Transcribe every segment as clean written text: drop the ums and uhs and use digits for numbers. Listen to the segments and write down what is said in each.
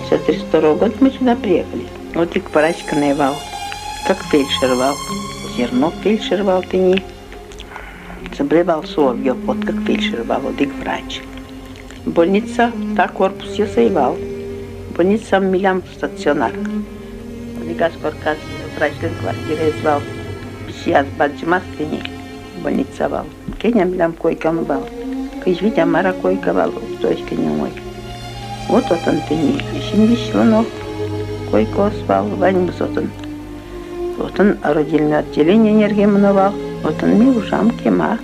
1932 года мы сюда приехали. Вот и к парачка наевал, как фельдшер вал. Зерно фельдшер вал тени. Заболевал соловьев, вот как фельдшер вал, вот и врач. Больница, так корпус я заевал. Больница милям стационар. Никас коркас врачлен квартира звал. Сейчас баджимас тени. Больница вал. Кеня милям койкам вал. Кыжвитя мара койка вал, точка не мой. Вот он тени. Şimdi шланов койка свал, ваним сотон. Вот он родильное отделение энергии миновал. Вот он ми ужам кема.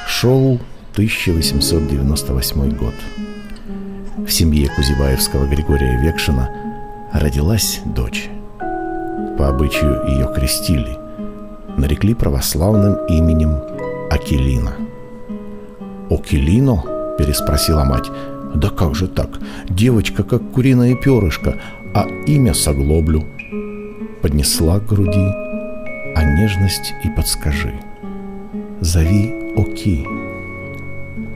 Шел 1898 год. В семье Кузибаевского Григория Векшина родилась дочь. По обычаю ее крестили, нарекли православным именем Акелина. «Окелино?» – переспросила мать. «Да как же так? Девочка, как куриное перышко, а имя соглоблю». Поднесла к груди, а нежность и подскажи. «Зови Оки».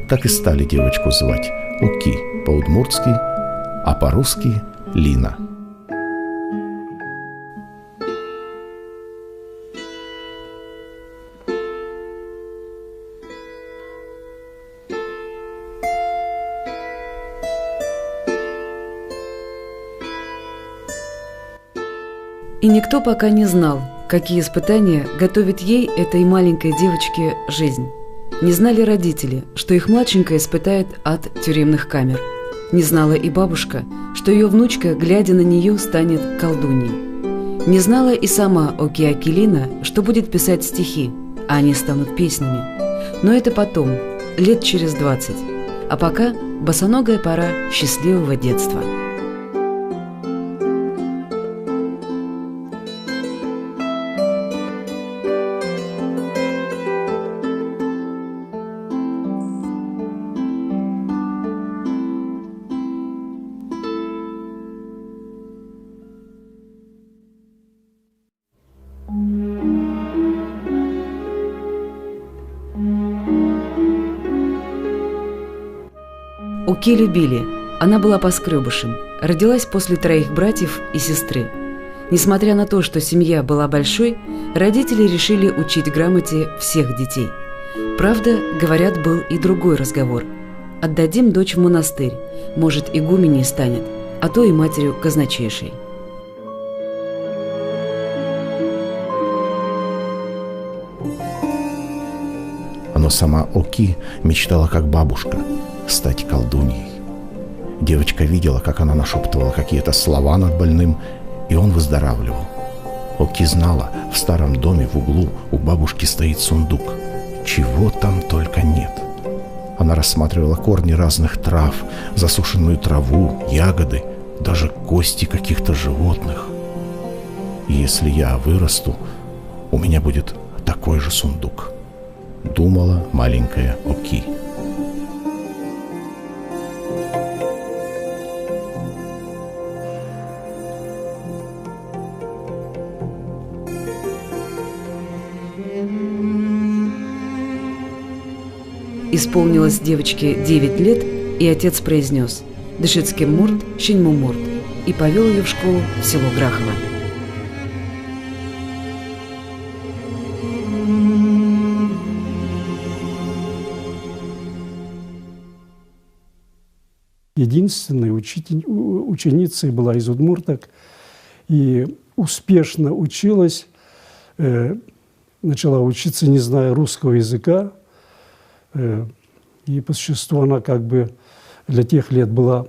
Так и стали девочку звать Оки по-удмуртски, а по-русски Лина. И никто пока не знал, какие испытания готовит ей, этой маленькой девочке, жизнь. Не знали родители, что их младшенькая испытает ад тюремных камер. Не знала и бабушка, что ее внучка, глядя на нее, станет колдуньей. Не знала и сама Оки Акелина, что будет писать стихи, а они станут песнями. Но это потом, лет через 20. А пока босоногая пора счастливого детства. Оки любили. Она была поскребышем. Родилась после 3 братьев и сестры. Несмотря на то, что семья была большой, родители решили учить грамоте всех детей. Правда, говорят, был и другой разговор. Отдадим дочь в монастырь, может, игуменей станет, а то и матерью казначейшей. Но сама Оки мечтала, как бабушка, стать колдуньей. Девочка видела, как она нашептывала какие-то слова над больным, и он выздоравливал. Оки знала, в старом доме в углу у бабушки стоит сундук. Чего там только нет. Она рассматривала корни разных трав, засушенную траву, ягоды, даже кости каких-то животных. И если я вырасту, у меня будет такой же сундук, думала маленькая Оки. Исполнилось девочке 9 лет, и отец произнес «Дышицкий мурт, щеньму мурт» и повел ее в школу в село Грахово. Единственной ученицей была из удмурток и успешно училась, начала учиться, не зная русского языка. И по существу она как бы для тех лет была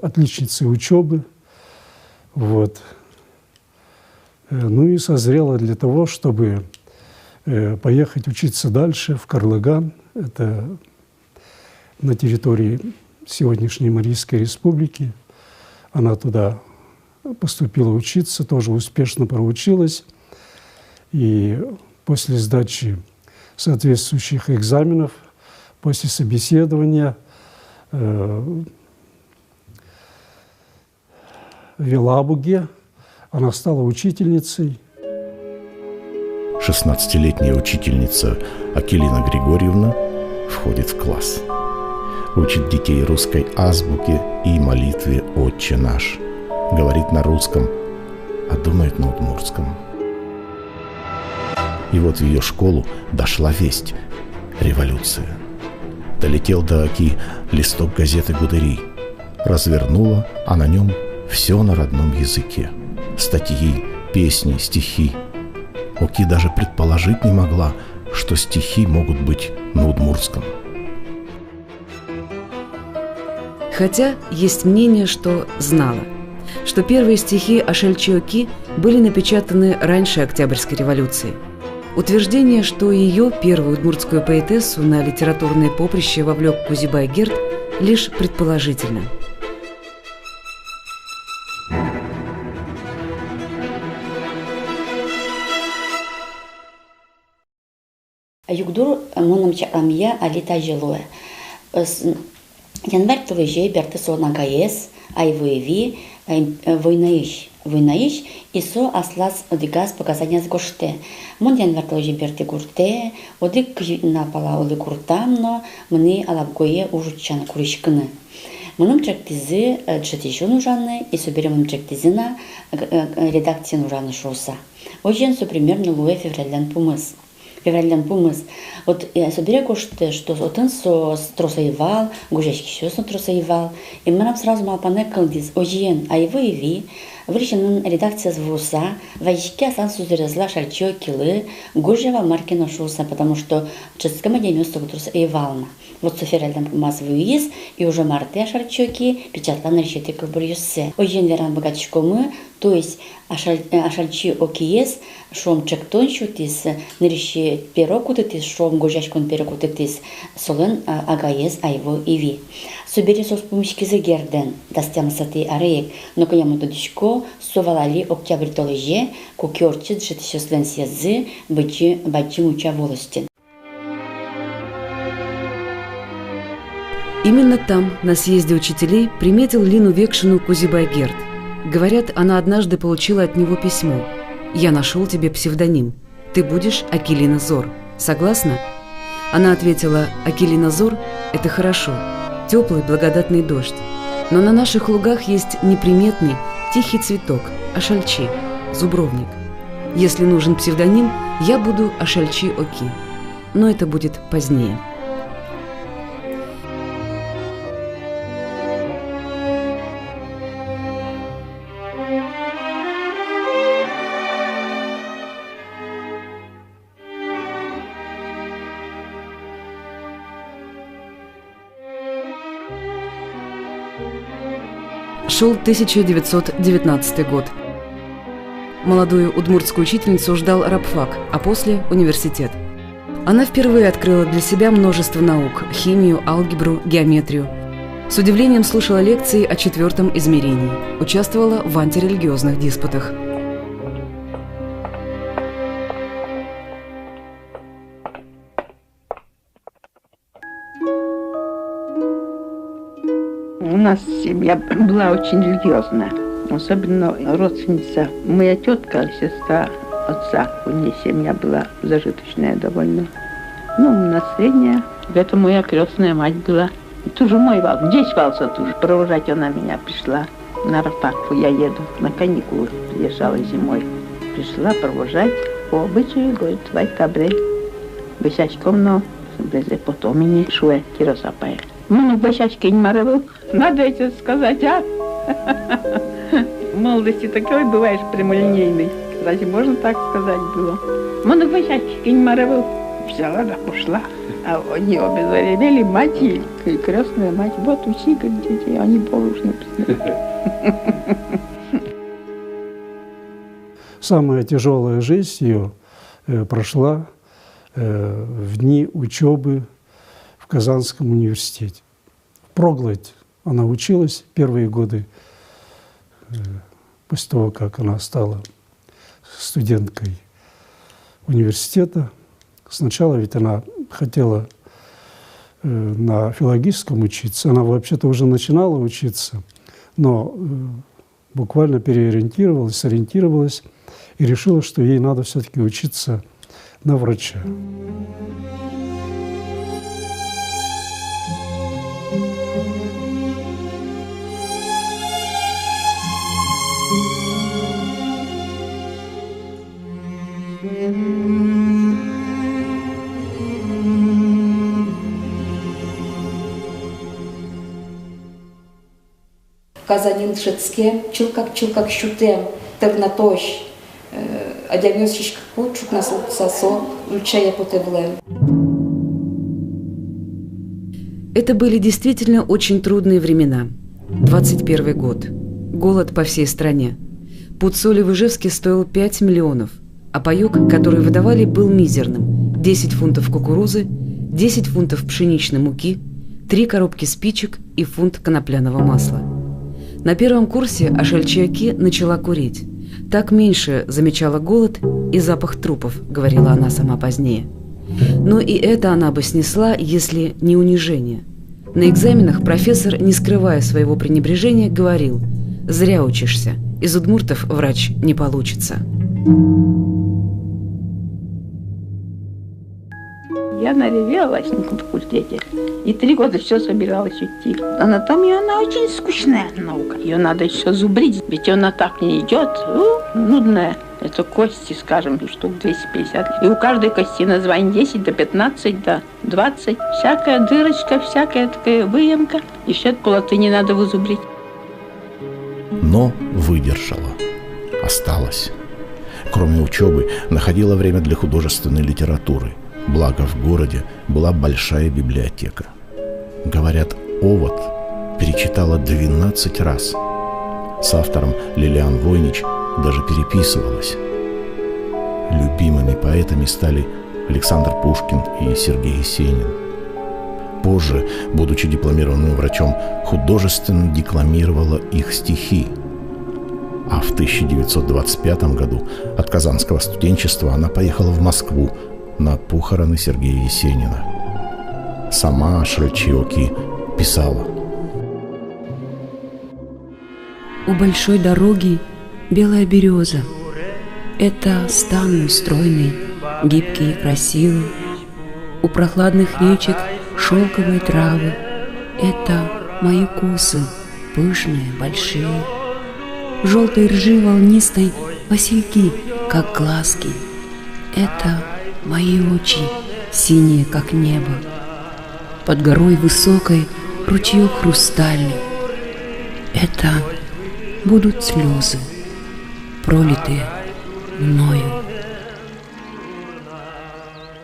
отличницей учебы. Вот. Ну и созрела для того, чтобы поехать учиться дальше в Карлыган. Это на территории сегодняшней Марийской Республики. Она туда поступила учиться, тоже успешно проучилась. И после сдачи соответствующих экзаменов, после собеседования в Елабуге она стала учительницей. 16-летняя учительница Акелина Григорьевна входит в класс. Учит детей русской азбуке и молитве «Отче наш». Говорит на русском, а думает на удмуртском. И вот в ее школу дошла весть – революция. Долетел до Оки листок газеты «Гудыри». Развернула, а на нем все на родном языке. Статьи, песни, стихи. Оки даже предположить не могла, что стихи могут быть на удмуртском. Хотя есть мнение, что знала, что первые стихи Ашальчи Оки были напечатаны раньше Октябрьской революции. Утверждение, что ее, первую удмуртскую поэтессу, на литературное поприще вовлек Кузибай Герд, лишь предположительно. Югдур моном чакамия алита жилуэ. Январь тулыжей берты сона гаес, айвыеви, войнаиш. Войнаиш, исо аслас одигас показания с гоште. Мон январь тулыжей берты гурте, одик напала оли гуртамно, мне алабгое ужучан куришкыны. Моном чактизы джатишон ужаны, и соберем чактизына редакция ужаны шоса. Ожен су примерно луэ февралян пумыс. Февралян пумыс. Вот собере гоште, что отын со тросаевал, гужечки щосно тросаевал, и мы нам сразу мал панекалдиз ожен, а его и ви, вреченын редакция звуса, вайшки асан сузерезла шальчо килы, гужева маркина шуса, потому что ческама демёсто тросаевална. Вот соферальдам пумаз выезд, и уже марте шальчоки печатан решеты кабурьюсе. Ожен веран богатчикомы, то есть Ашальчи Окиес, шом чектон шутис, нырищи перокутетис, шом гожачкон перокутетис, солен агаес айво иви. Собери сос помощки за герден, дастям саты ареек, но каяму додишко, совалали октябрь толеже, кукерчит житищеслен сязы, бачи муча волостин. Именно там, на съезде учителей, приметил Лину Векшину Кузибай Герд. Говорят, она однажды получила от него письмо. «Я нашел тебе псевдоним. Ты будешь Акелина Зор. Согласна?» Она ответила: «Акелина Зор – это хорошо. Теплый благодатный дождь. Но на наших лугах есть неприметный, тихий цветок – Ашальчи, зубровник. Если нужен псевдоним, я буду Ашальчи Оки. Но это будет позднее». Шел 1919 год. Молодую удмуртскую учительницу ждал рабфак, а после – университет. Она впервые открыла для себя множество наук – химию, алгебру, геометрию. С удивлением слушала лекции о четвертом измерении. Участвовала в антирелигиозных диспутах. У нас семья была очень религиозная, особенно родственница. Моя тетка, сестра отца, у нее семья была зажиточная довольно. Ну, у нас средняя. Это моя крестная мать была. Тоже мой вал, здесь вался тоже. Провожать она меня пришла на рапаку. Я еду на каникулы, приезжала зимой. Пришла провожать по обычаю, говорит, вайкабре. Бесячком, но потом мне шуэ киросапая. Ну, башачки не моровал. Надо это сказать, а? В молодости такой бываешь прямолинейный. Разве можно так сказать было? Ну, башачки не моровал. Взяла, да ушла. А они обе заревели, мать и крестная мать. Вот учи, как детей, они полушны. Самая тяжелая жизнь ее прошла в дни учебы в Казанском университете. В Проглоде она училась первые годы, после того, как она стала студенткой университета. Сначала ведь она хотела на филологическом учиться, она вообще-то уже начинала учиться, но буквально переориентировалась, сориентировалась и решила, что ей надо все-таки учиться на врача. Казанин шецке, чулкак щутем, тернатощ, одягнёсишь кучук на сосо, лучая потеблем. Это были действительно очень трудные времена. 21 год. Голод по всей стране. Пуд соли в Ижевске стоил 5 миллионов, а паёк, который выдавали, был мизерным. 10 фунтов кукурузы, 10 фунтов пшеничной муки, 3 коробки спичек и фунт конопляного масла. На первом курсе Ашальчиаки начала курить. Так меньше замечала голод и запах трупов, говорила она сама позднее. Но и это она бы снесла, если не унижение. На экзаменах профессор, не скрывая своего пренебрежения, говорил: «Зря учишься, из удмуртов врач не получится». Я наревелась на факультете. И 3 года все собиралась уйти. Анатомия, она очень скучная наука. Ее надо еще зубрить, ведь она так не идет. Нудная. Это кости, скажем, штук 250. И у каждой кости название 10 до 15, до 20. Всякая дырочка, всякая такая выемка. И все это по латыни надо вызубрить. Но выдержала. Осталась. Кроме учебы, находила время для художественной литературы. Благо в городе была большая библиотека. Говорят, «Овод» перечитала 12 раз. С автором Лилиан Войнич даже переписывалась. Любимыми поэтами стали Александр Пушкин и Сергей Есенин. Позже, будучи дипломированным врачом, художественно декламировала их стихи. А в 1925 году от казанского студенчества она поехала в Москву на похороны Сергея Есенина. Сама Ашальчиаки писала: «У большой дороги белая береза. Это стан стройный, гибкий и красивый. У прохладных речек шелковые травы. Это мои косы, пышные, большие. Желтой ржи волнистой васильки, как глазки. Это мои очи, синие, как небо. Под горой высокой ручеек хрустальный. Это будут слезы, пролитые мною».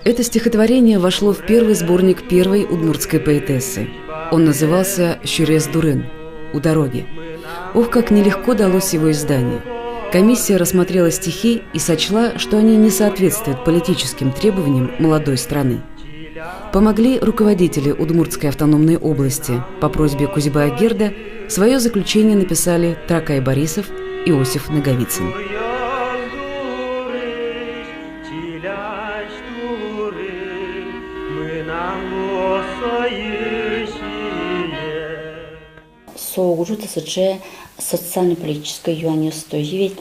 Это стихотворение вошло в первый сборник первой удмуртской поэтессы. Он назывался «Щурес-Дурын» «У дороги». Ох, как нелегко далось его издание. Комиссия рассмотрела стихи и сочла, что они не соответствуют политическим требованиям молодой страны. Помогли руководители Удмуртской автономной области. По просьбе Кузибая-Герда свое заключение написали Тракай Борисов и Иосиф Наговицын. Соугужута сыче социально-политической юанёстой живет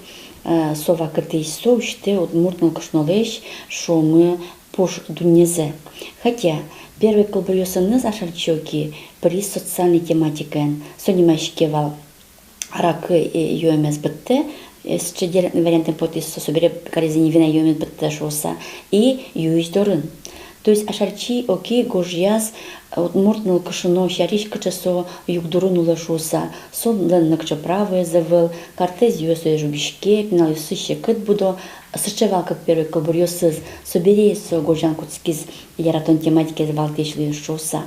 сова катей соучте удмуртнул кашнолеш, шо мы пош дунезе. Хотя первый колбоёсаны за Ашальчиаки при социальной тематике сонимашкевал рак юэмэс бтт с чедерный вариантом потис собере каризини вина юэмэс бтт шоса и юиздорын. То есть Ашальчиаки гожьяз удмуртнул кашно шариш качесо югдурунула шоса сон леннакча правое завел картез юэсэ жубишке пинал юсыще кыт будо Сычевал как первый колбурьосыз, собери со горжан куцкиз яратон тематики валтешлин шоса.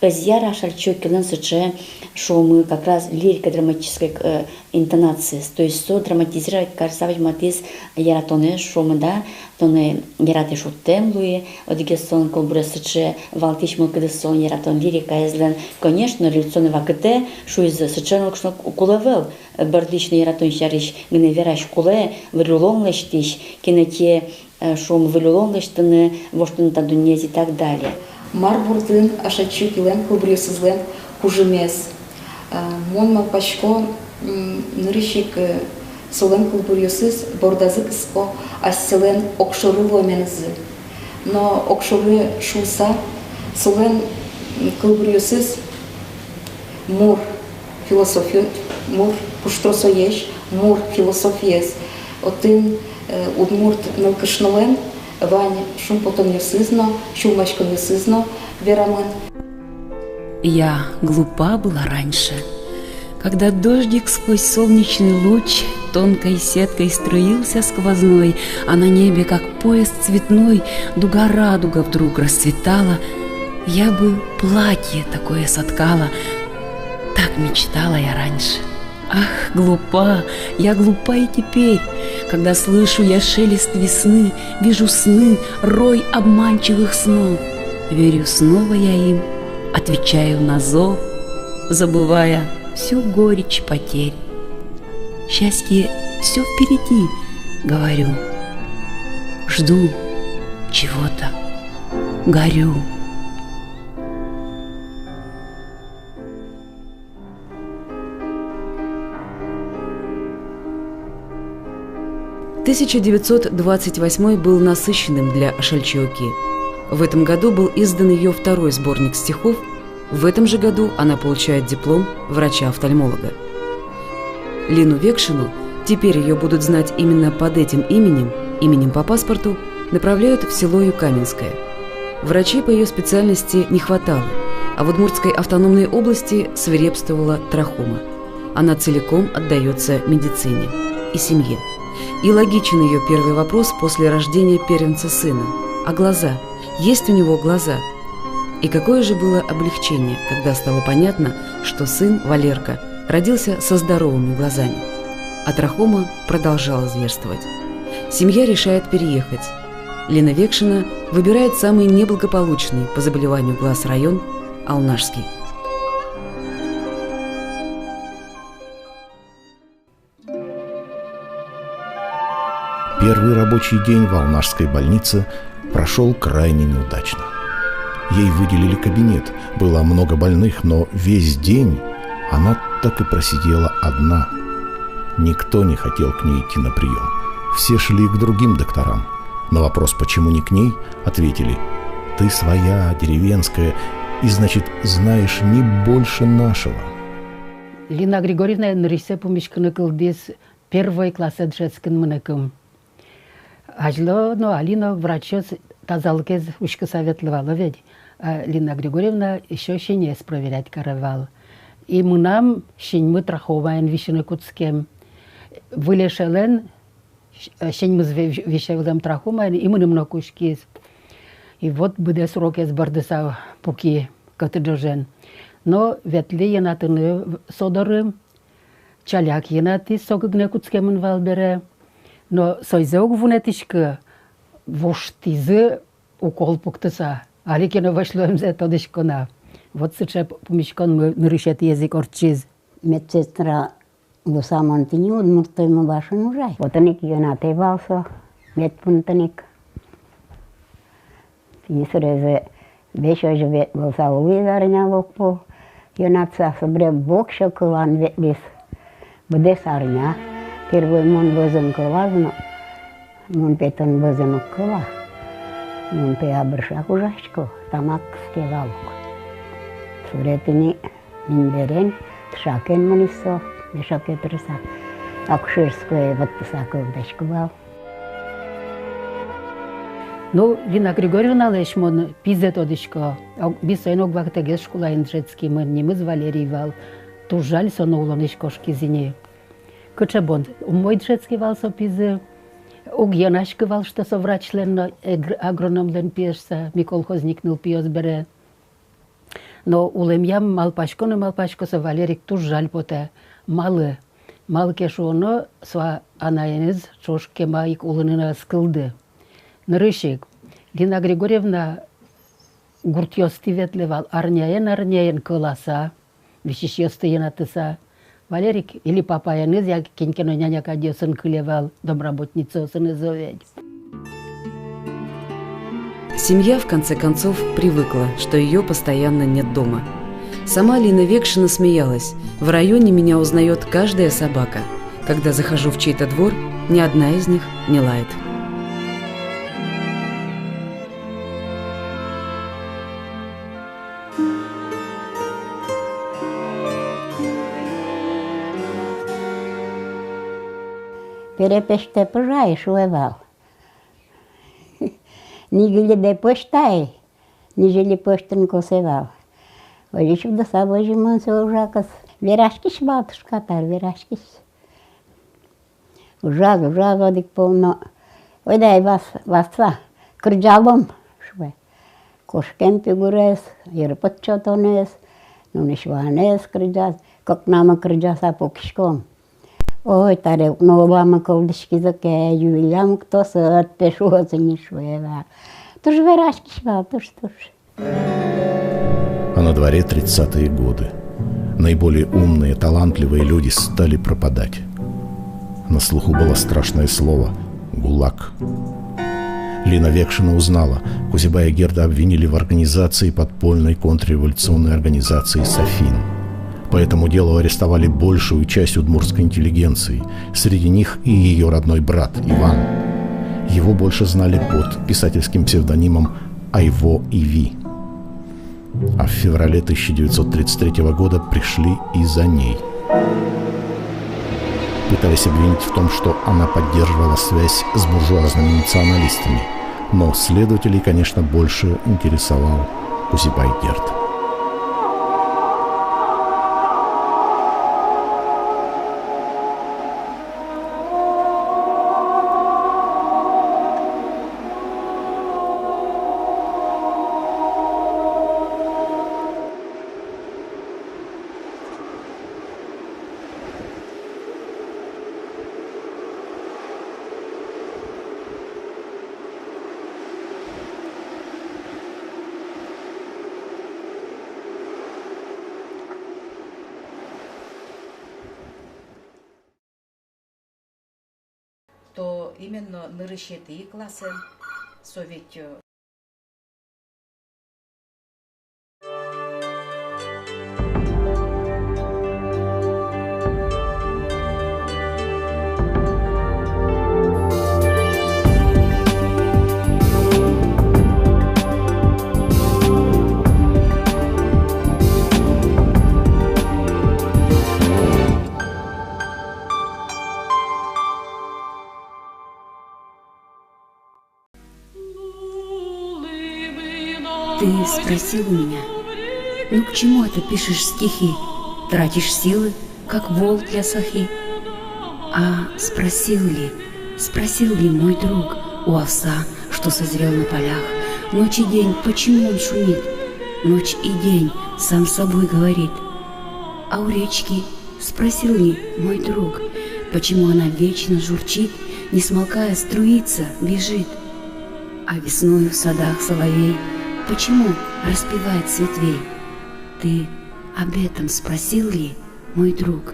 Яра шальчо килен сыче, что мы как раз лирико-драматической интонации, то есть со драматизировать карсавич матиз яратоне, что мы да, тоне ярате шутем луи, одигесон колбуре сыче валтеш мылкадесон яратон лирика излен, конечно, революционный вакыте, что из сыченок что кулавел, бардичный яратон шариш, гне вераш куле, вырулонлештиш, кинете, что мы вырулонлештаны, воштаны тадунези и так далее. Марбурдын ашачу килен кылбырёсызлен кужемес. Монма пашко нырышик солен кылбырёсыз бордазык испо асселен окшоры ломенызы. Но окшоры шуса солен кылбырёсыз мур философию, мур пуштросоеш, мур философиес. Отын удмурт нылкышнылен Ваня, шум потом не сызно, шумочку не сызно, верамын. Я глупа была раньше, когда дождик сквозь солнечный луч тонкой сеткой струился сквозной, а на небе, как пояс цветной, дуга-радуга вдруг расцветала. Я бы платье такое соткала, так мечтала я раньше. Ах, глупа, я глупа и теперь, когда слышу я шелест весны, вижу сны, рой обманчивых снов. Верю снова я им, отвечаю на зов, забывая всю горечь потерь. Счастье все впереди, говорю, жду чего-то, горю. 1928 был насыщенным для Ашальчиоки. В этом году был издан ее второй сборник стихов. В этом же году она получает диплом врача-офтальмолога. Лину Векшину, теперь ее будут знать именно под этим именем по паспорту, направляют в село Юкаменское. Врачей по ее специальности не хватало, а в Удмуртской автономной области свирепствовала трахома. Она целиком отдается медицине и семье. И логичен ее первый вопрос после рождения первенца сына. А глаза? Есть у него глаза? И какое же было облегчение, когда стало понятно, что сын, Валерка, родился со здоровыми глазами. А трахома продолжала зверствовать. Семья решает переехать. Лина Векшина выбирает самый неблагополучный по заболеванию глаз район – Алнашский. Первый рабочий день в Алнашской больнице прошел крайне неудачно. Ей выделили кабинет, было много больных, но весь день она так и просидела одна. Никто не хотел к ней идти на прием. Все шли к другим докторам. На вопрос, почему не к ней, ответили: «Ты своя, деревенская, и, значит, знаешь не больше нашего». Лина Григорьевна нырысе помешканы кыл без первой класса детским мыныкым. Ажло, но Алина врача тазалке ушка советовала ведь. А Лина Григорьевна еще щенец проверять каравал. И мы нам щеньмы траховаем вишены куцкем. Вылешелен щеньмы вишевлем трахомаем, и мы немного кушки. И вот буде срок из бардеса пуки катеджен. Но ветли янатыны содоры, чаляк янаты согыгне куцкем валбере. Но сойзеог вунетишка воштизы укол пуктыса. Аликино вышло за тодышкона. Вот сейчас помешкон мы нарушать язык орчиз. Медсестра Лусамантини удмуртойма башын ужай. Вот они янаты валсо, медпунтаник. Тинисрезе бешо живет болса увидарня локпо. Янатса собре бокша кылан ветлис. Буде сарня. Первый мон бозен кылазно, мон петон бозен кыла. Мон пея бршак ужашко, тамак стевалок. Суретini минберен, тшакен монисо, бешаке тряса. Акушерское вот тысако вдачковал. Ну, Лина Григорьевна лешмон пизет одышко. Бисойнок вахтагес школа инжетский мон немыз Валерий Тужаль соно улонышко шкизине. Кочабон, мой детский валсо пизы, Огьянашка вал, что соврачлен, агрономлен пьешса, ми колхозникнул пьес бере. Но улемьям малпашко со Валерик туж жаль поте. Малы кешуоно сва анаенез шош кемаик улынына скылды. Нырышик, Лина Григорьевна гуртьёсты ветлевал, арняен кыласа, вишишьёсты янатыса. Валерик или папаяныз, я кенькено няняка дёсын кылевал, домработницосын изоведь. Семья, в конце концов, привыкла, что ее постоянно нет дома. Сама Лина Векшина смеялась. В районе меня узнает каждая собака. Когда захожу в чей-то двор, ни одна из них не лает. Перепеште пожаешь, уевал. Нигде де почтай, нижели поштен косевал. Оличев до собой же монсе ужакас. Верашкиш, матушка, тар, верашкиш. Ужас, одик полно. Ой, дай вас, крджалом, шве. Кошкем пигурес, ерпот чотонес, ну не шванес крджас, как нама крджаса покишком. Ой, таре, но обама колдышки заке, юлям, кто сад, пешуоца не швева. Туж верашки шва, туж. А на дворе 30-е годы. Наиболее умные, талантливые люди стали пропадать. На слуху было страшное слово «ГУЛАГ». Лина Векшина узнала, Кузьба и Герда обвинили в организации подпольной контрреволюционной организации «Софин». По этому делу арестовали большую часть удмуртской интеллигенции, среди них и ее родной брат Иван. Его больше знали под писательским псевдонимом Айво Иви. А в феврале 1933 года пришли и за ней. Пытались обвинить в том, что она поддерживала связь с буржуазными националистами. Но следователей, конечно, больше интересовал Кузьба и Герда. То именно нырышеты классы совет. Ты спросил меня, ну к чему это пишешь стихи? Тратишь силы, как вол для сахи? А спросил ли мой друг у овса, что созрел на полях? Ночь и день, почему он шумит? Ночь и день сам с собой говорит. А у речки спросил ли мой друг, почему она вечно журчит, не смолкая струится, бежит? А весною в садах соловей почему распевает с ветвей? Ты об этом спросил ли, мой друг?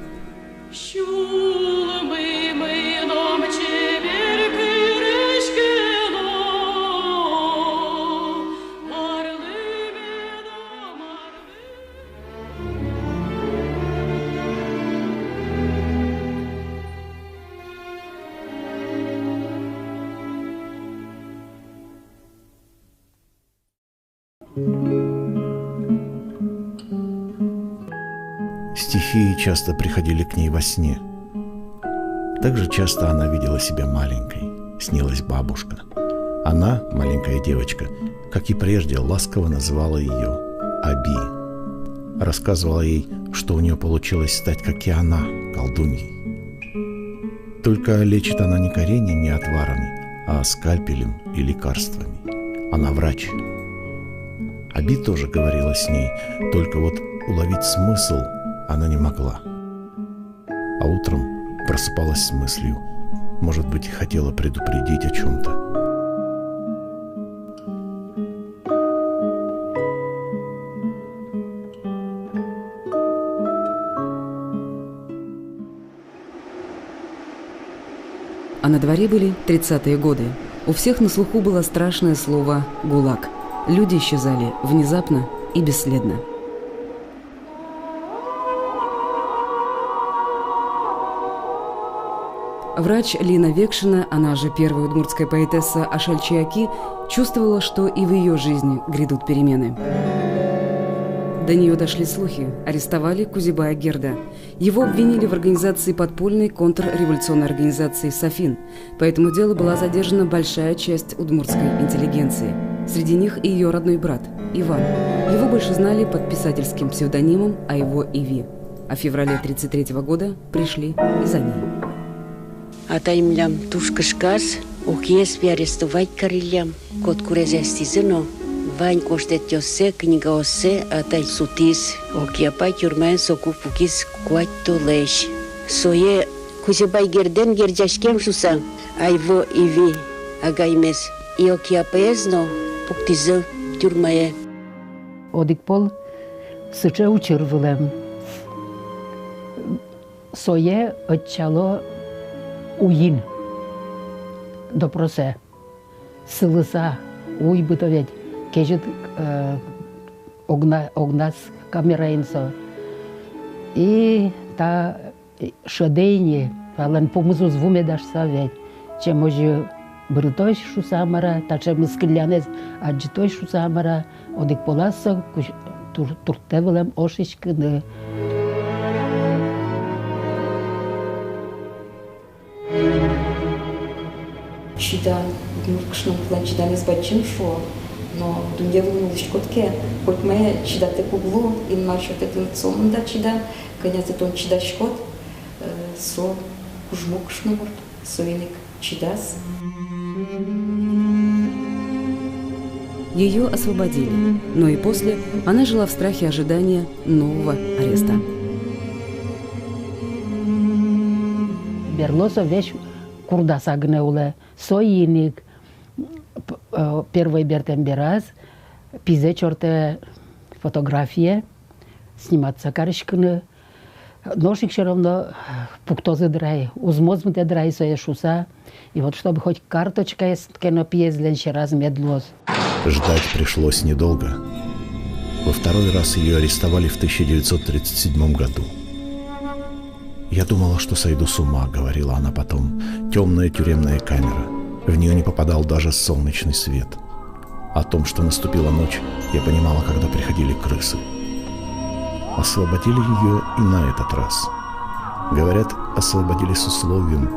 Стихии часто приходили к ней во сне. Также часто она видела себя маленькой, снилась бабушка. Она, маленькая девочка, как и прежде, ласково называла ее Аби. Рассказывала ей, что у нее получилось стать, как и она, колдуньей. Только лечит она не кореньем, не отварами, а скальпелем и лекарствами. Она врач. Аби тоже говорила с ней, только вот уловить смысл она не могла. А утром просыпалась с мыслью, может быть, хотела предупредить о чем-то. А на дворе были 30-е годы. У всех на слуху было страшное слово «ГУЛАГ». Люди исчезали внезапно и бесследно. Врач Лина Векшина, она же первая удмуртская поэтесса Ашальчи Оки, чувствовала, что и в ее жизни грядут перемены. До нее дошли слухи. Арестовали Кузибая Герда. Его обвинили в организации подпольной контрреволюционной организации «Софин». По этому делу была задержана большая часть удмуртской интеллигенции. Среди них и ее родной брат Иван. Его больше знали под писательским псевдонимом, а его Иви. А в феврале 1933 года пришли и за ней. Атаймлям тушкашкас, ухеспи арестовать карилям, кот курезестизено. Вань коштет йосе, книга осе, атай сутис, окьяпай тюрмен соку пукис куать толеш. Сое Кузибай Герден герджашкем шуса, айво Иви агаймес, и окьяпаезно пуктизы тюрмае. Одикпол сыче учервилем. Сое отчало уин до просе. Сылыса уй бытоведь. Кежет огнас камерайнсо. И та шадейни, палан помызу звуме даш савет. Чем може брытой шусамара, та чем скелянез аджитой шусамара, одик поласо туртевелем ошишкыны. Чида, гнуркшным план чиданез бачим шо. Но думаю, что котке, хоть мы чидате кубло, и маршрут это цомда чида, конец это он чида шкот, со кужмук шнур, совиник чидас. Ее освободили, но и после она жила в страхе ожидания нового ареста. Берлосо вещь курдаса гнеуле, соиник, первый бертембераз, пизе черте фотография, сниматься карышкины, ножик все равно пуктозы драй, узмозмуте драй соя шуса, и вот чтобы хоть карточка есть, кено пьезлен ще раз медлос. Ждать пришлось недолго. Во второй раз ее арестовали в 1937 году. «Я думала, что сойду с ума», — говорила она потом. «Темная тюремная камера. В нее не попадал даже солнечный свет. О том, что наступила ночь, я понимала, когда приходили крысы. Освободили ее и на этот раз. Говорят, освободили с условием.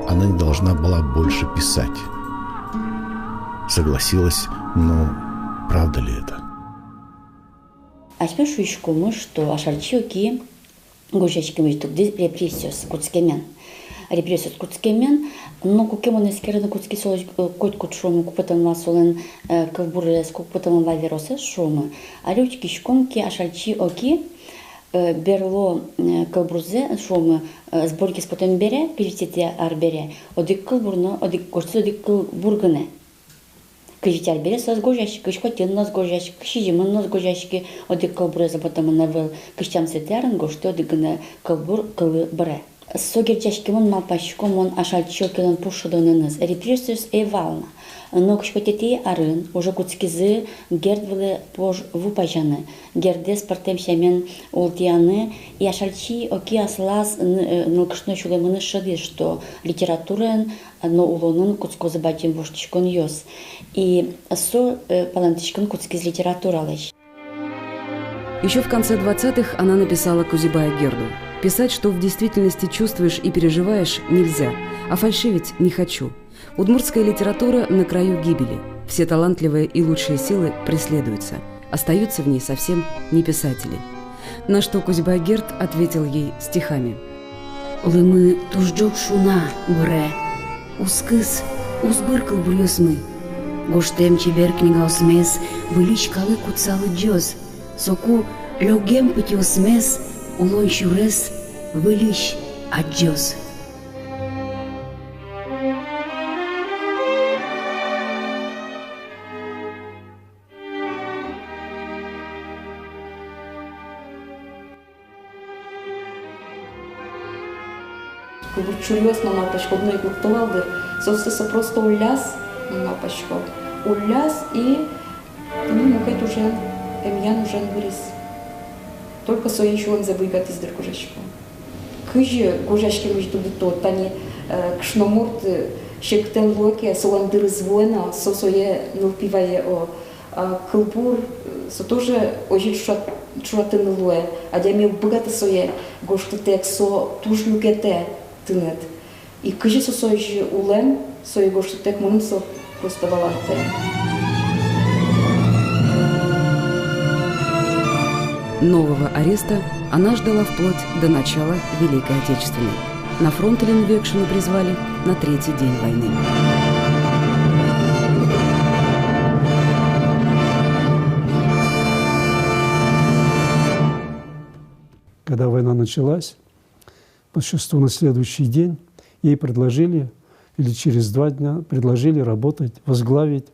Она не должна была больше писать. Согласилась, но правда ли это?» А теперь шуишкому, что Ашальчи Оки гожечки мыштугды репрессиос куцкемен. Репрессиос куцкемен, но кукемон эскерен куцки солож кот кутшому купатам ласолен кавбурес купатам лаверосе шумы. А рючки шкомки Ашальчи Оки берло кавбрузе шумы сборки с потом бере, пивтите арбере, одик кавбурно, одик кошцы одик кавбургане. Кыжитяр бере соз гожачки, кышкотен нос гожачки, кышижимын нос гожачки, одик кавбуреза потом навел, кышчам сетерен гошты одигне кавбур кылы бре. Согерчашкимон малпашкомон Ашальчи Окилон пушодоненыз репрессиус эвална. Но кышкотети арын уже куцкизы гердвеле пож вупажаны. Гердес партем шамен ултияны и Ашальчи Оки аслаз нылкышно шулемыны шады, что литературен но улонын куцкозы батим воштишкон йос. И со палантишкон куцкиз литературалыш. Еще в конце 20-х она написала Кузибая Герду. Писать, что в действительности чувствуешь и переживаешь, нельзя, а фальшивить не хочу. Удмуртская литература на краю гибели. Все талантливые и лучшие силы преследуются. Остаются в ней совсем не писатели. На что Кузибай Герд ответил ей стихами. Лымы тужджок шуна бре. Ускыс, узбыркал брюсмы. Гоштем чебер книга осмес, выличкалы куцалы джоз. Соку лёгем пыти осмес, улон щурес, вылищ аджоз. Чурьез на мапочку, одной гуртовалдыр. Состыса просто уляс на мапочку. Уляс и мукает уже, эмьян уже вырис. Только со еще он забыгат из дыркужечку. Кыжи гужачки между то, тани кшноморт щектен локе, соландыр звона, сосое нылпивае о кылпур, со тоже очень чуратын лое, а дями богато сое гоштетек со тужлюкете тынет. И кыжи сосой улем, сое гоштетек мунсо просто баланте. Нового ареста она ждала вплоть до начала Великой Отечественной. На фронт Лину Векшину призвали на 3-й день войны. Когда война началась, по существу на следующий день ей предложили, или через 2 дня предложили работать, возглавить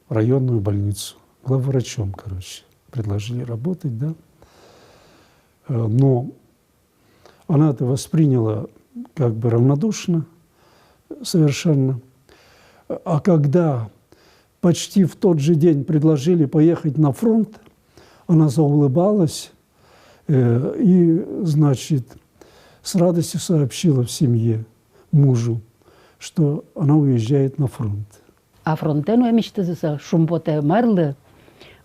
районную больницу. Главврачом, короче. Предложили работать, да. Но она это восприняла как бы равнодушно совершенно. А когда почти в тот же день предложили поехать на фронт, она заулыбалась и, значит, с радостью сообщила в семье мужу, что она уезжает на фронт. А фронтену мечтазыса шумботе марлы,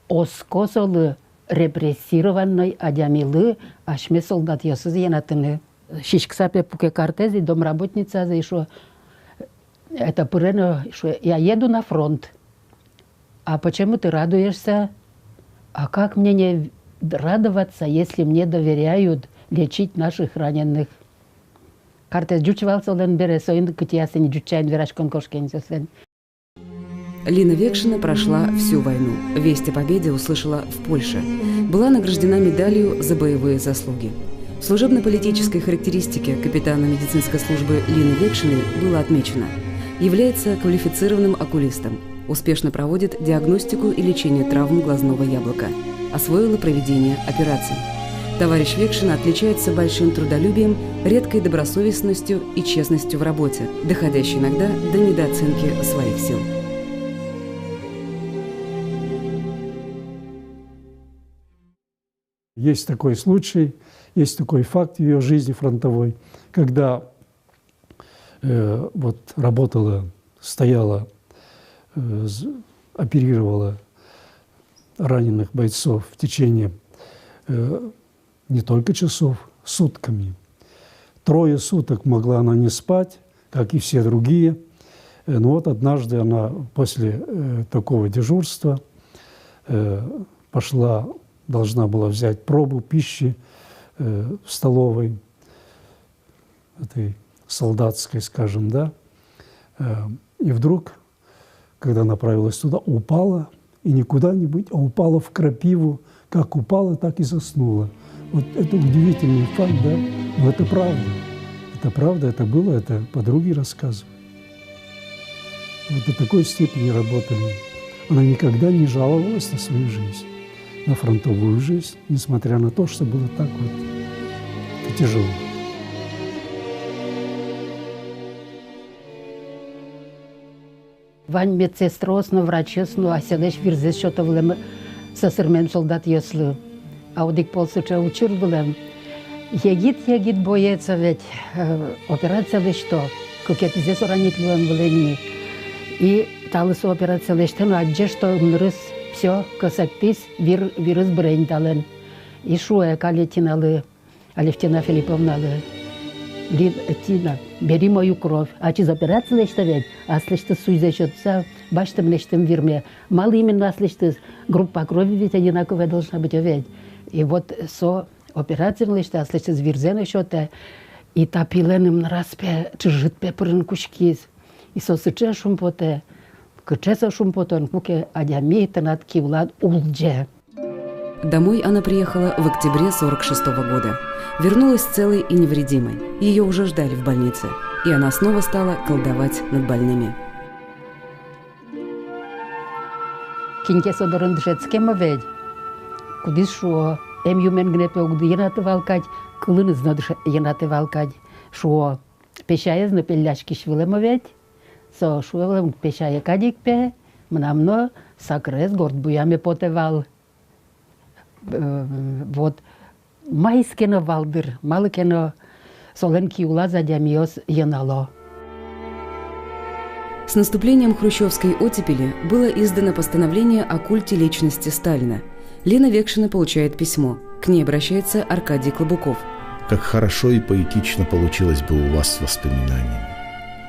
оскосолы репрессированной адямилы, ашме солдат ясыз янатыны. Шишксапе пуке картези, домработница, что это пырено, что я еду на фронт. А почему ты радуешься? А как мне не радоваться, если мне доверяют лечить наших раненых? Картез джучевался он бере, соин кытиясын джучайн верашкон кошкензесен. Лина Векшина прошла всю войну. Весть о победе услышала в Польше. Была награждена медалью за боевые заслуги. В служебно-политической характеристике капитана медицинской службы Лины Векшиной было отмечено: является квалифицированным окулистом, успешно проводит диагностику и лечение травм глазного яблока, освоила проведение операций. Товарищ Векшина отличается большим трудолюбием, редкой добросовестностью и честностью в работе, доходящей иногда до недооценки своих сил. Есть такой случай, есть такой факт в ее жизни фронтовой, когда вот работала, стояла, оперировала раненых бойцов в течение не только часов, сутками. 3 суток могла она не спать, как и все другие. Но вот однажды она после такого дежурства пошла, должна была взять пробу пищи в столовой, этой солдатской, скажем, да. И вдруг, когда направилась туда, упала, и не куда-нибудь, а упала в крапиву. Как упала, так и заснула. Вот это удивительный факт, да? Но это правда. Это правда, это было, это подруги рассказывают. Вот до такой степени работали. Она никогда не жаловалась на свою жизнь, на фронтовую жизнь, несмотря на то, что было так вот тяжело. Вань медсестросну, врачесну, а селеш вирзес что-то влем сосырмен солдат яслы. А удик полсуча учил влем. Егит боец, ведь операция ли что? Кукет здесь уранить влем влени. И талысу операция ли что? Ну а где что умрыс все, косакпис, вирус брейн тален. И шуя калетиналы, Алевтина Филипповна Тина, бери мою кровь. А через операцию лечь-то ведь, а слышь-то суйзащется, башь-то лечь-то вирме. Мало именно, а слышь-то группа крови ведь одинаковая должна быть, ведь. И вот со операция лишь, а слышит зверзен еще то, и та пиленым на распе, чужит пепрын кучки, и сосыче шумпоте, кычеса шумпотон куке, а дямей над кивлад улдже. Домой она приехала в октябре 1946 года. Вернулась целой и невредимой. Ее уже ждали в больнице, и она снова стала колдовать над больными. Киньке содорын дышецкема ведь. Кудис шо, юмен гнепе угды енаты валкать, кылын изна енаты валкать. Шо, пешая зна пелляшки швилема ведь. Со швилем пешая кадикпе, мнамно сакрес горд буяме потевал. Вот майскено валдыр, малыкено соленки ула задямиос янало. С наступлением хрущевской оттепели было издано постановление о культе личности Сталина. Лена Векшина получает письмо. К ней обращается Аркадий Клобуков. Как хорошо и поэтично получилось бы у вас с воспоминаниями.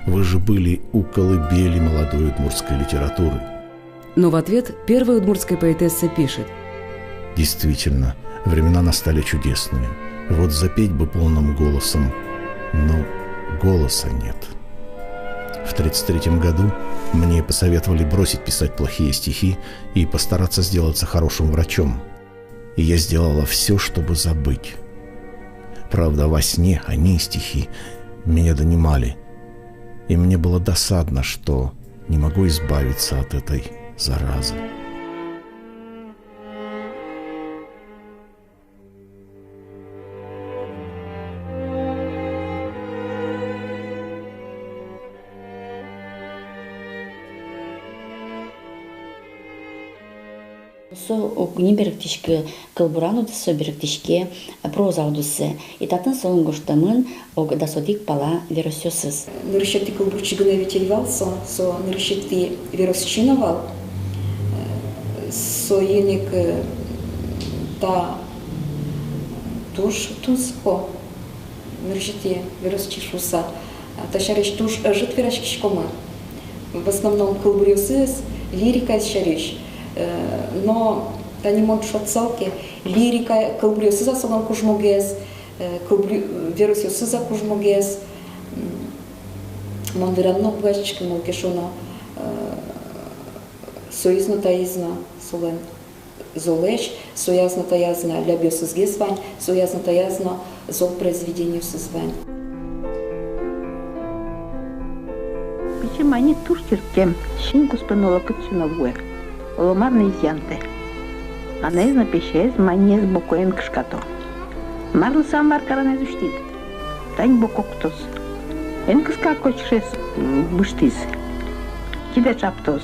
Вы же были у колыбели молодой удмуртской литературы. Но в ответ первая удмуртская поэтесса пишет: действительно, времена настали чудесные. Вот запеть бы полным голосом, но голоса нет. В 1933 году мне посоветовали бросить писать плохие стихи и постараться сделаться хорошим врачом. И я сделала все, чтобы забыть. Правда, во сне они, стихи, меня донимали. И мне было досадно, что не могу избавиться от этой заразы. Со огни беректишке кылбурану со беректишке проза удусе. И татын солон гоштамын ог дасодик пала веросёсыз. Нырышети кылбурчигыны ветельвал со нырышети веросчиновал. Со еник та туш туско. Нырышети веросчишуса. Ташариш туш жит верашкишкома. В основном кылбурёсыз лирика шариш. Но та не может отсалки лирика кылбурёсы за солон кужмогез, веросёсы за кужмогез, монверанно плачечки молкешоно союзно таизно солен золеш, соязно таязно лябёсызге звань, соязно таязно зол произведению созвань. Почему они турчеркем шинку спинула кацюновуя? Ломарный изянте. Она из напишет мане с бокоен кшкато. Марлы сам варкаран изучит. Тань бококтос. Энкс как хочешь буштис. Кида чаптос.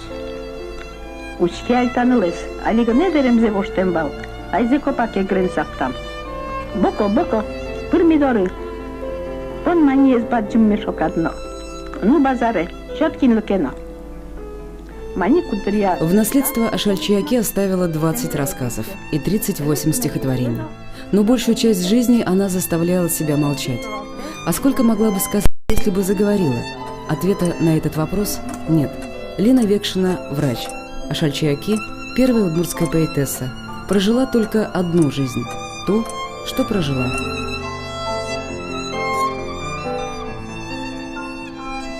Учки альтанылес. Алига не дерем зе воштембал. Айзе копаке гренсаптам. Боко. Пырмидоры. Он мане с баджим мешок одно. Ну базаре. Чоткин лукено. В наследство Ашальчиаке оставила 20 рассказов и 38 стихотворений. Но большую часть жизни она заставляла себя молчать. А сколько могла бы сказать, если бы заговорила? Ответа на этот вопрос нет. Лена Векшина – врач. Ашальчиаке – первая удмуртская поэтесса. Прожила только одну жизнь – ту, что прожила.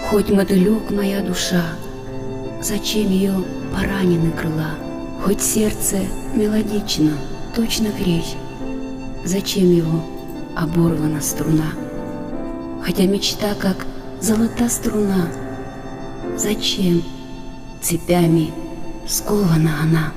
Хоть мотылек моя душа, зачем ее поранены крыла? Хоть сердце мелодично, точно гречь, зачем его оборвана струна? Хотя мечта, как золота струна, зачем цепями скована она?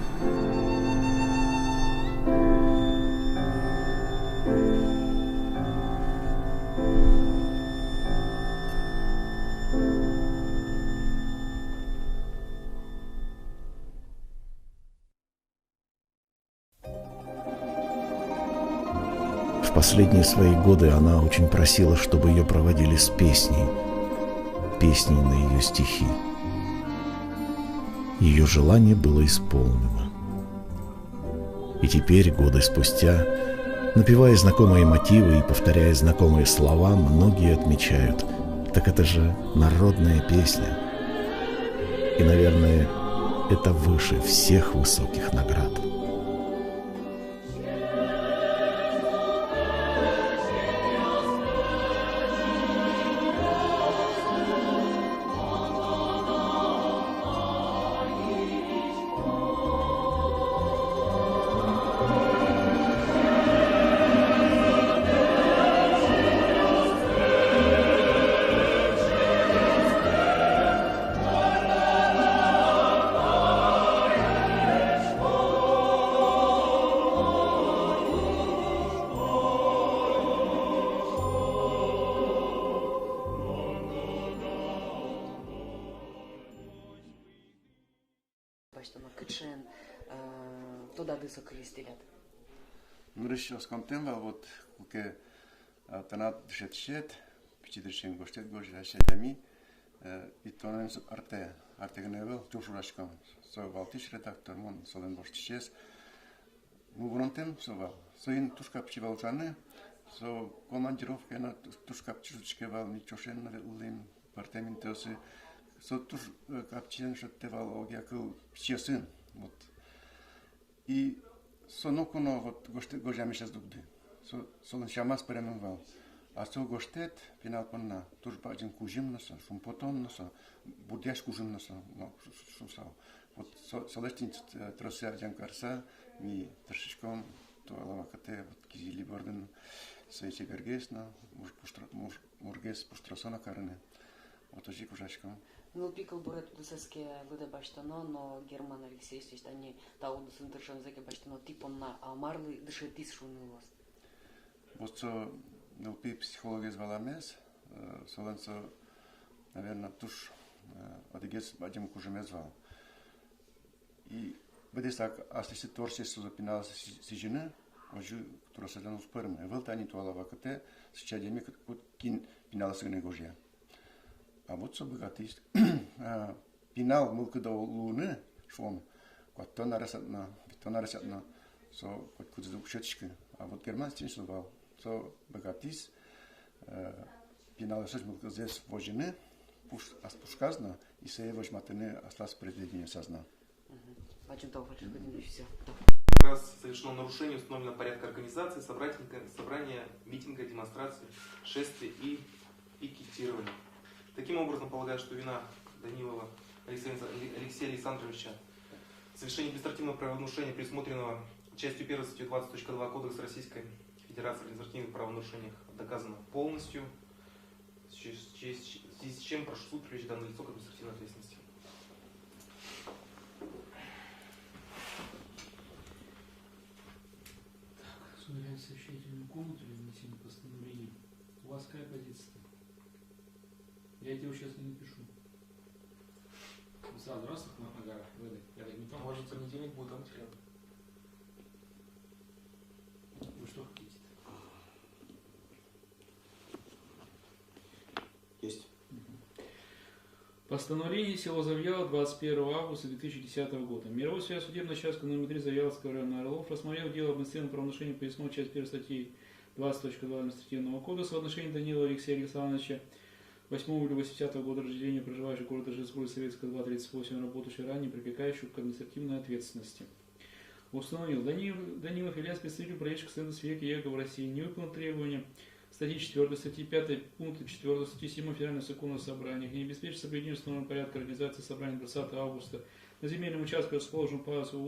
В последние свои годы она очень просила, чтобы ее проводили с песней на ее стихи. Ее желание было исполнено. И теперь, годы спустя, напевая знакомые мотивы и повторяя знакомые слова, многие отмечают: так это же народная песня. И, наверное, это выше всех высоких наград. туда дысок листелят. Ну, решил с контента, вот, куке, танат дышет, пичидышен гоштет гожа, шедами, и тонен артегневел, тушурашкам, со валтиш редактор, мон, солен гоштишес, мувронтем, соин тушка пчивалчаны, со командировка на тушка пчивалчкевал, ничошен улим, партаментосы, со туш капчен шаттевал, огякл пчесын, вот. И сонокуно вот гожами сейчас дубды. Солон шамас переменвал. А со гоштет пинал понна. Туж баджин кужим носа, шумпотон носа, будяш кужим носа, шусал. Вот солестин тросе аджан карса, ми трешечком, то алавакате, вот кизили борден, сейче гергесна, мургес пуштрасона карне. Вот ожи кужашком. Ну, пикал бурет дусеске выда баштано, но Герман Алексеевич, они тауду сынтыршан зеке баштано типон на амарлы дышетис шунылос. Вот со нелпи психология звала мес, соленцо, наверное, туш одегес бадим кужеме звал. И бъде так, аз ли се торси се запинала си жена, ожи, która се дано спърме. Вълта ни това лавакате, с чадеми, като кин пинала се негожия. А вот со богатый пинал мылка до луны швом, то нарасатна, со хоть звучечка. А вот германский слова, со богатый пинал шесть мылка здесь вожены, пушказна и се его жматыны ослас предвидение созна. Почему то хочешь быть все? Как раз совершено нарушение установленного порядка организации, собрания, митинга, демонстрации, шествия и пикетирования. Таким образом, полагаю, что вина Данилова Алексея Александровича в совершении административного правонарушения, предусмотренного частью 1 статьи 20.2 Кодекса Российской Федерации о административных правонарушениях, доказано полностью, в связи с чем прошу суд привлечь данное лицо к административной ответственности. Суд является совещательную комнату для внесения постановления. У вас какая позиция? Я тебе сейчас не напишу. Сразу раз их на горах выдай. Я так не помню. Может, понедельник будет материал. Вы что хотите? Есть. Постановление село Завьялово 21 августа 2010 года. Мировой связь судебная часть номер 3 Завьяловского района Орлов рассмотрел дело об административном правонарушении по весной часть 1 статьи 20.2 административного кодекса в отношении Данилова Алексея Александровича, 8 июля 80 года рождения, проживающий в городе Ижевск, Советская 238, работающий ранее, привлекающий к административной ответственности. Установил, Данилов является представителем проектчика Центра свидетелей Иеговы в России, не выполнил требования статьи 4, статьи 5, пункта 4, статьи 7 Федерального закона о собраниях, не обеспечит соблюдение установленного порядка организации собрания 20 августа на земельном участке, расположенном по адресу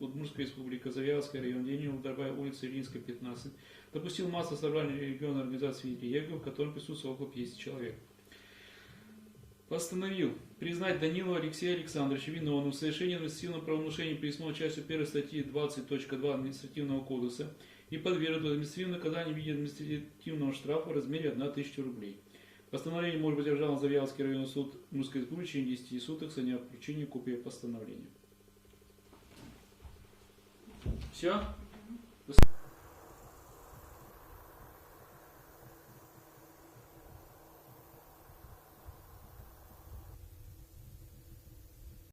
Удмуртская республика, Завьяловский район, Денилов, Дорбая, улица Ильинская, 15, допустил массовое собрание региональной организации свидетелей Иеговы, в котором присутствовало около 50 человек. Постановил признать Данилова Алексея Александровича виновным в совершении административного правонарушения предусмотренного частью 1 статьи 20.2 административного кодекса и подвергнуть административному наказанию в виде административного штрафа в размере 1000 рублей. Постановление может быть обжаловано в Завьяловский районный суд Удмуртской республики в течение 10 суток со дня получения копии постановления. Все?